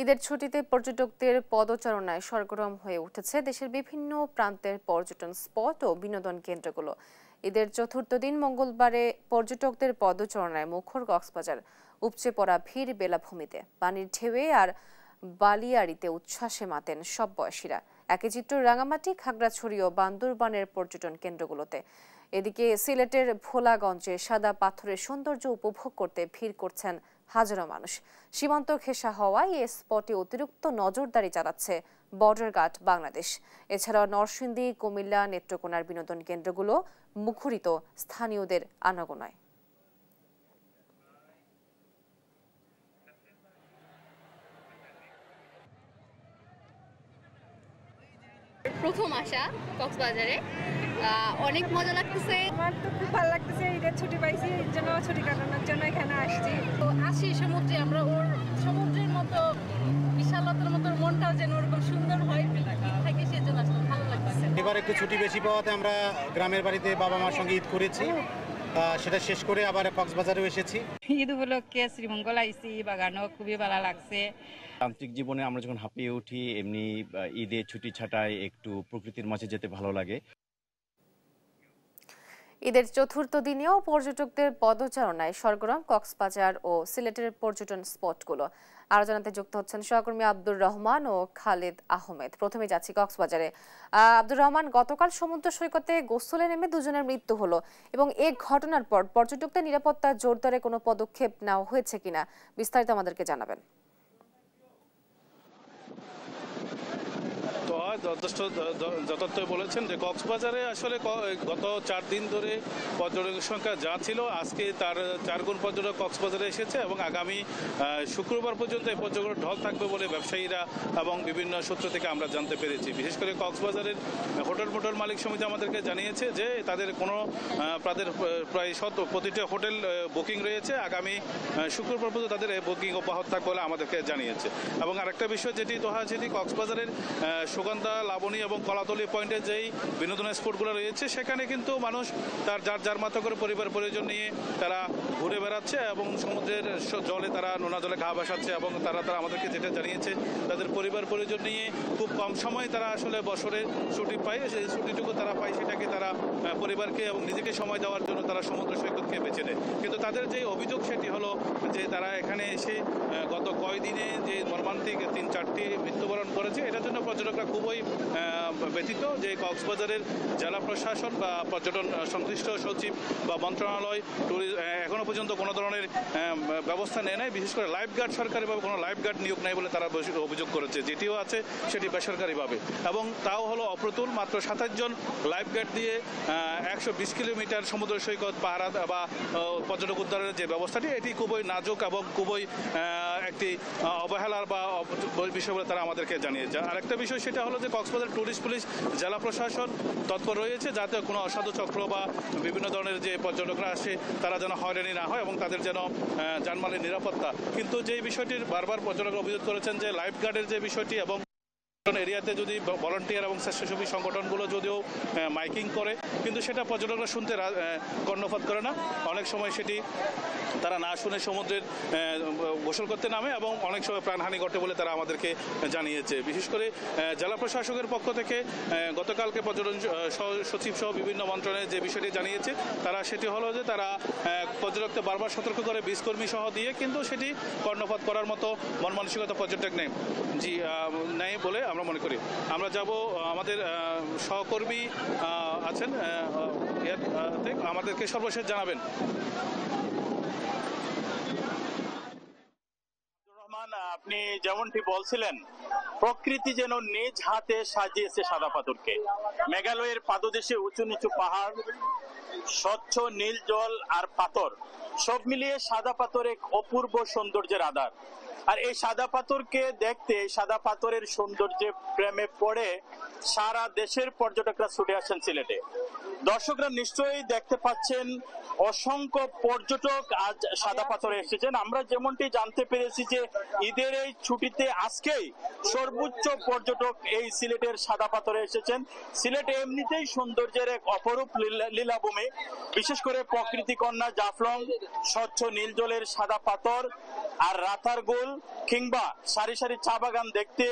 ঈদের ছুটিতে পর্যটকদের পদচারণায় সরগরম হয়ে উঠেছে দেশের বিভিন্ন প্রান্তের পর্যটন স্পট ও বিনোদন কেন্দ্রগুলো। ঈদের চতুর্থ দিন মঙ্গলবারে পর্যটকদের পদচারণায় মুখর কক্সবাজার। উপচে পড়া ভিড় বেলাভূমিতে, পানির ঢেউয়ে আর বালিয়াড়িতে উচ্ছ্বাসে মাতেন সব বয়সীরা। একই চিত্র রাঙামাটি, খাগড়াছড়ি ও বান্দরবানের পর্যটন কেন্দ্রগুলোতে। এদিকে সিলেটের ভোলাগঞ্জে সাদা পাথরের সৌন্দর্য উপভোগ করতে ভিড় করছেন হাজারো মানুষ। সীমান্ত ঘেঁষা হওয়ায় এ স্পটে অতিরিক্ত নজরদারি চালাচ্ছে বর্ডার গার্ড বাংলাদেশ। এছাড়াও নরসিংদী, কুমিল্লা, নেত্রকোনার বিনোদন কেন্দ্রগুলো মুখরিত স্থানীয়দের আনাগোনায়। প্রথম আসা কক্সবাজারে, অনেক মজা লাগতেছে। আমার তো খুব ভালো লাগতেছে, ঈদের ছুটি পাইছি, এর জন্য ছুটি কাটানোর জন্য এখানে আসছি। তো আসি সমুদ্রে, আমরা ওর সমুদ্রের মতো বিশালতার মতো মনটাও যেন ওরকম সুন্দর হয় থাকে, সেজন্য আসলে ভালো লাগতেছে। এবার একটু ছুটি বেশি পাওয়াতে আমরা গ্রামের বাড়িতে বাবা মার সঙ্গে ঈদ করেছি, সেটা শেষ করে আবার কক্সবাজারেও এসেছি। ঈদ উপলক্ষে শ্রীমঙ্গল আইসি, বাগানও খুবই ভালো লাগছে। যান্ত্রিক জীবনে আমরা যখন হাঁপিয়ে উঠি, এমনি ঈদে ছুটি ছাটায় একটু প্রকৃতির মাঝে যেতে ভালো লাগে। ঈদের চতুর্থ দিনেও পর্যটকদের পদচারণায় সরগরম কক্সবাজার ও সিলেটের পর্যটন স্পটগুলো। আরো জানাতে যুক্ত হচ্ছেন সহকর্মী আব্দুর রহমান ও খালেদ আহমেদ। প্রথমে যাচ্ছি কক্সবাজারে। আব্দুর রহমান, গতকাল সমুদ্র সৈকতে গোসলে নেমে দুজনের মৃত্যু হলো এবং এই ঘটনার পর পর্যটকদের নিরাপত্তা জোরদারে কোনো পদক্ষেপ নেওয়া হয়েছে কিনা বিস্তারিত আমাদেরকে জানাবেন। যথার্থ বলেছেন যে কক্সবাজারে আসলে গত 4 দিন ধরে পর্যটকের সংখ্যা যা ছিল, আজকে তার 4 গুণ পর্যটক কক্সবাজারে এসেছে এবং আগামী শুক্রবার পর্যন্ত এই পর্যটকের ঢল থাকবে বলে ব্যবসায়ীরা এবং বিভিন্ন সূত্র থেকে আমরা জানতে পেরেছি। বিশেষ করে কক্সবাজারের হোটেল মালিক সমিতি আমাদেরকে জানিয়েছে যে তাদের প্রায় প্রতিটা হোটেল বুকিং রয়েছে। আগামী শুক্রবার পর্যন্ত তাদের বুকিং অব্যাহত থাকবে বলে আমাদেরকে জানিয়েছে। এবং আরেকটা বিষয় যেটি কক্সবাজারের সুগন্ধা, লাবণী এবং কলাতলি পয়েন্টে যেই বিনোদনের স্পটগুলো রয়েছে, সেখানে কিন্তু মানুষ তার যার মতো করে পরিবার পরিজন নিয়ে তারা ঘুরে বেড়াচ্ছে এবং সমুদ্রের জলে তারা নোনা জলে ঘা ভাসাচ্ছে এবং তারা আমাদেরকে যেটা জানিয়েছে, তাদের পরিবার পরিজন নিয়ে খুব কম সময় তারা আসলে বছরে ছুটি পায়। সেই ছুটিটুকু তারা পায়, সেটাকে তারা পরিবারকে এবং নিজেকে সময় দেওয়ার জন্য তারা সমুদ্র সৈকতকে বেছে নেয়। কিন্তু তাদের যে অভিযোগ সেটি হলো যে তারা এখানে এসে গত কয়দিনে যে মর্মান্তিক 3-4টি মৃত্যুবরণ করেছে, এটার জন্য পর্যটকরা খুবই ব্যথিত যে কক্সবাজারের জেলা প্রশাসন বা পর্যটন সংশ্লিষ্ট সচিব বা মন্ত্রণালয় এখনো পর্যন্ত কোনো ধরনের ব্যবস্থা নেয় নাই। বিশেষ করে লাইফগার্ড সরকারিভাবে কোনো লাইফগার্ড নিয়োগ নেই বলে তারা অভিযোগ করেছে। যেটিও আছে সেটি বেসরকারিভাবে, এবং তাও হলো অপ্রতুল। মাত্র 27 জন লাইফগার্ড দিয়ে 120 কিলোমিটার সমুদ্র সৈকত পাহারা বা পর্যটক উদ্ধারের যে ব্যবস্থাটি, এটি খুবই নাজুক এবং খুবই একটি অবহেলার বা বিষয় বলে তারা আমাদেরকে জানিয়েছে। আরেকটা বিষয় সেটা হলো যে কক্সবাজার টুরিস্ট পুলিশ, জেলা প্রশাসন তৎপর রয়েছে যাতে কোনো অসাধু চক্র বা বিভিন্ন ধরনের যে পর্যটকরা আসে তারা যেন হয়রানি না হয় এবং তাদের যেন জানমালের নিরাপত্তা। কিন্তু যে বিষয়টির বারবার পর্যটকরা অভিযোগ করেছেন যে লাইফগার্ডের যে বিষয়টি এবং এরিয়াতে যদি ভলান্টিয়ার এবং স্বেচ্ছাসেবী সংগঠনগুলো যদিও মাইকিং করে, কিন্তু সেটা পর্যটকরা শুনতে কর্ণপাত করে না। অনেক সময় সেটি তারা না শুনে সমুদ্রের গোসল করতে নামে এবং অনেক সময় প্রাণহানি ঘটে বলে তারা আমাদেরকে জানিয়েছে। বিশেষ করে জেলা প্রশাসকের পক্ষ থেকে গতকালকে পর্যটন সচিব সহ বিভিন্ন মন্ত্রণালয়ে যে বিষয়টি জানিয়েছে, তারা সেটি হলো যে তারা পর্যটকদের বারবার সতর্ক করে বীজকর্মী সহ দিয়ে, কিন্তু সেটি কর্ণপাত করার মতো মন মানসিকতা পর্যটক নেই বলে আমরা মনে করি। আমরা যাব, আমাদের সহকর্মী আছেন, আমাদেরকে সর্বশেষ জানাবেন। আপনি যেমনটি বলছিলেন, প্রকৃতি যেন নিজ হাতে সাজিয়েছে সাদা পাথরকে। মেঘালয়ের পাদদেশে উঁচু নিচু পাহাড়, স্বচ্ছ নীল জল আর পাথর, সব মিলিয়ে সাদা পাথর এক অপূর্ব সৌন্দর্যের আধার। আর এই সাদা পাথরকে দেখতে, সাদা পাথরের সৌন্দর্যে প্রেমে পড়ে সারা দেশের পর্যটকরা ছুটে আসেন সিলেটে। দর্শকরা নিশ্চয়ই দেখতে পাচ্ছেন অসংখ্য পর্যটক আজ সাদা পাথরে এসেছেন। আমরা যেমনটি জানতে পেরেছি যে ঈদের এই ছুটিতে আজকেই সর্বোচ্চ পর্যটক এই সিলেটের সাদা পাথরে এসেছেন। সিলেট এমনিতেই সৌন্দর্যের এক অপরূপ লীলাভূমি, বিশেষ করে প্রকৃতি কন্যা জাফলং, স্বচ্ছ নীল জলের সাদা পাথর আর রাতারগুল কিংবা সারি সারি চা বাগান দেখতে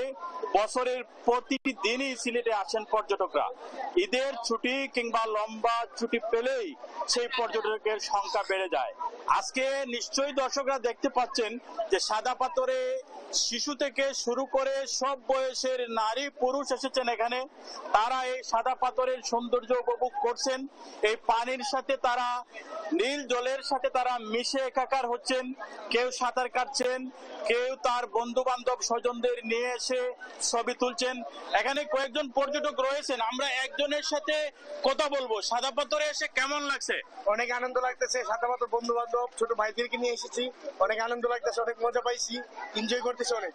বছরের প্রতিটি দিনই সিলেটে আসেন পর্যটকরা। ঈদের ছুটি কিংবা লম্বা ছুটি পেলেই সেই পর্যটকের সংখ্যা বেড়ে যায়। আজকে নিশ্চয়ই দর্শকরা দেখতে পাচ্ছেন যে সাদা পাথরে শিশু থেকে শুরু করে সব বয়সের নারী পুরুষ এসেছেন এখানে। তারা এই সাদা পাথরের সৌন্দর্য উপভোগ করছেন। এই পানির সাথে তারা, নীল জলের সাথে তারা মিশে একাকার হচ্ছেন। কেউ সাঁতার কাটছেন, কেউ তার বন্ধু বান্ধব স্বজনদের নিয়ে এসে ছবি তুলছেন। এখানে কয়েকজন পর্যটক রয়েছেন, আমরা একজনের সাথে কথা বলবো। সাদা পাথরে এসে কেমন লাগছে? অনেক আনন্দ লাগতেছে। সাদা পাথর বন্ধু বান্ধব ছোট ভাইদেরকে নিয়ে এসেছি, অনেক আনন্দ লাগতেছে, অনেক মজা পাইছি, এনজয় করতেছি অনেক।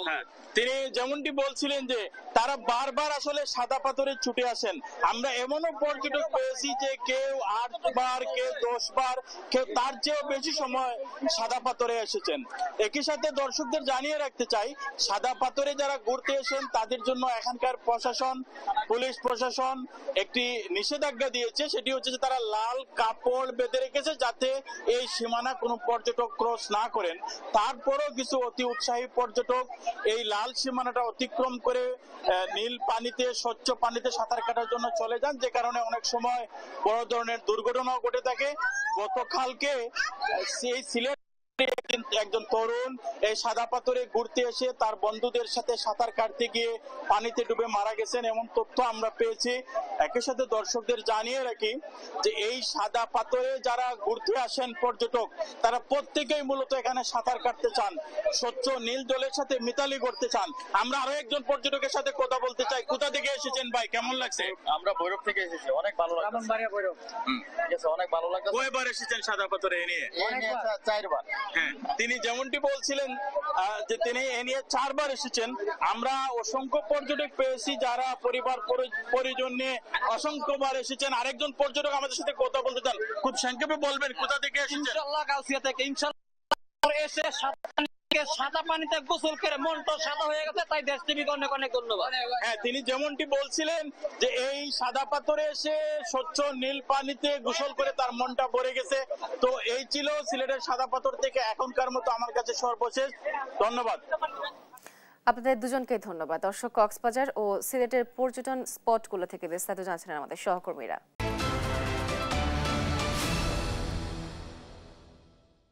হ্যাঁ, তিনি যেমনটি বলছিলেন যে তারা বারবার আসলে সাদা পাথরে ছুটে আসেন। আমরা এমনও পর্যটক পেয়েছি যে কেউ 8 বার, কেউ 10 বার, কেউ তার চেয়েও বেশি সময় সাদা পাথরে এসেছেন। একই সাথে দর্শকদের জানিয়ে রাখতে চাই, সাদা পাথরে যারা ঘুরতে এসেছেন তাদের জন্য এখানকার প্রশাসন, পুলিশ প্রশাসন একটি নিষেধাজ্ঞা দিয়েছে। সেটি হচ্ছে যে তারা লাল কাপড় বেঁধে রেখেছে যাতে এই সীমানা কোনো পর্যটক ক্রস না করেন। তারপরও কিছু অতি উৎসাহী পর্যটক এই লাল সীমানাটা অতিক্রম করে নীল পানিতে, স্বচ্ছ পানিতে সাঁতার কাটার জন্য চলে যান, যে কারণে অনেক সময় বড় ধরনের দুর্ঘটনাও ঘটে থাকে। গতকালকে সেই সিলেট একজন তরুণ এই সাদা পাথরে ঘুরতে এসে তার বন্ধুদের সাথে সাঁতার কাটতে গিয়ে পানিতে ডুবে মারা গেছেন, এমন তথ্য আমরা পেয়েছি। একই সাথে দর্শকদের জানিয়ে রাখি যে এই সাদা পাথরে যারা ঘুরতে আসেন পর্যটক, তারা প্রত্যেকেই মূলত এখানে সাঁতার কাটতে চান, স্বচ্ছ নীল জলের সাথে মিতালি করতে চান। আমরা আরো একজন পর্যটকের সাথে কথা বলতে চাই। কোথা থেকে এসেছেন ভাই, কেমন লাগছে? আমরা ভৈরব থেকে এসেছি, অনেক ভালো লাগছে। অনেক ভালো লাগছে। কয়বার এসেছেন সাদা পাথরে এ নিয়ে? 4 বার। হ্যাঁ, তিনি যেমনটি বলছিলেন যে তিনি এ নিয়ে 4 বার এসেছেন। আমরা অসংখ্য পর্যটক পেয়েছি যারা পরিবার পরিজন নিয়ে অসংখ্যবার এসেছেন। আরেকজন পর্যটক আমাদের সাথে কথা বলতে চান, খুব সংক্ষেপে বলবেন কোথা থেকে এসেছেন? ইনশাআল্লাহ গাউসিয়া থেকে। ইনশাআল্লাহ এসে সাদা পানিতে গোসল করে মনটা সাদা হয়ে গেছে, তাই দেশ টিভিকে অনেক অনেক ধন্যবাদ। হ্যাঁ, তিনি যেমনটি বলছিলেন যে এই সাদা পাথরে এসে স্বচ্ছ নীল পানিতে গোসল করে তার মনটা ভরে গেছে। তো এই ছিল সিলেটের সাদা পাথর থেকে এখনকার মতো আমার কাছে সর্বশেষ। ধন্যবাদ। আপনাদের দুজনকে ধন্যবাদ। দর্শক, কক্সবাজার ও সিলেটের পর্যটন স্পটগুলো থেকে বিস্তারিত জানাচ্ছিলেন আমাদের সহকর্মীরা।